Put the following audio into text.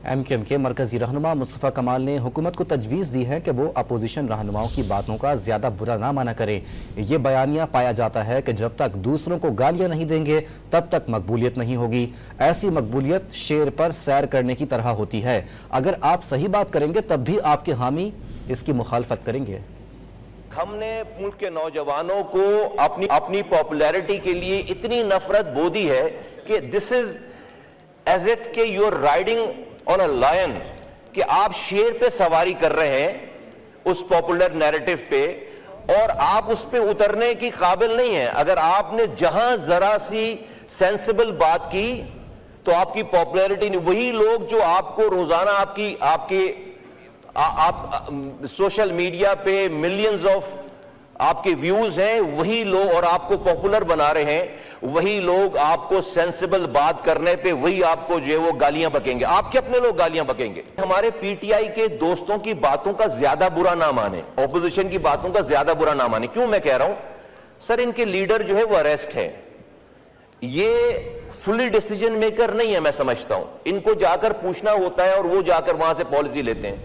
M Q M کے مرکزی رہنما مصطفیٰ کمال نے حکومت کو تجویز دی ہے کہ وہ اپوزیشن رہنماؤں کی باتوں کا زیادہ برا نہ مانا کرے۔ یہ بیانیہ پایا جاتا ہے کہ جب تک دوسروں کو گالیاں نہیں دیں گے تب تک مقبولیت نہیں ہوگی۔ ایسی مقبولیت شیر پر سیر کرنے کی طرح ہوتی ہے، اگر آپ صحیح بات کریں گے تب بھی آپ کے حامی اس کی مخالفت کریں گے۔ ہم نے ملک کے نوجوانوں کو اپنی پاپولیرٹی کے لیے اتنی نفرت بو دی ہے کہ this is as if کہ you are riding on a lion، کہ آپ شیر پہ سواری کر رہے ہیں اس پاپولر نیریٹو پہ، اور آپ اس پہ اترنے کی قابل نہیں ہیں۔ اگر آپ نے جہاں ذرا سی سینسیبل بات کی تو آپ کی پاپولیرٹی نہیں۔ وہی لوگ جو آپ کو روزانہ آپ سوشل میڈیا پہ ملینز آف آپ کے ویوز ہیں، وہی لوگ، اور آپ کو پاپولر بنا رہے ہیں، وہی لوگ آپ کو سینسیبل بات کرنے پہ وہی آپ کو جو ہے وہ گالیاں بکیں گے، آپ کے اپنے لوگ گالیاں بکیں گے۔ ہمارے پی ٹی آئی کے دوستوں کی باتوں کا زیادہ برا نہ مانیں، اپوزیشن کی باتوں کا زیادہ برا نہ مانیں۔ کیوں میں کہہ رہا ہوں؟ سر، ان کے لیڈر جو ہے وہ اریسٹ ہے، یہ فلی ڈیسیجن میکر نہیں ہے، میں سمجھتا ہوں۔ ان کو جا کر پوچھنا ہوتا ہے اور وہ جا کر وہاں سے پالیسی لیتے ہیں۔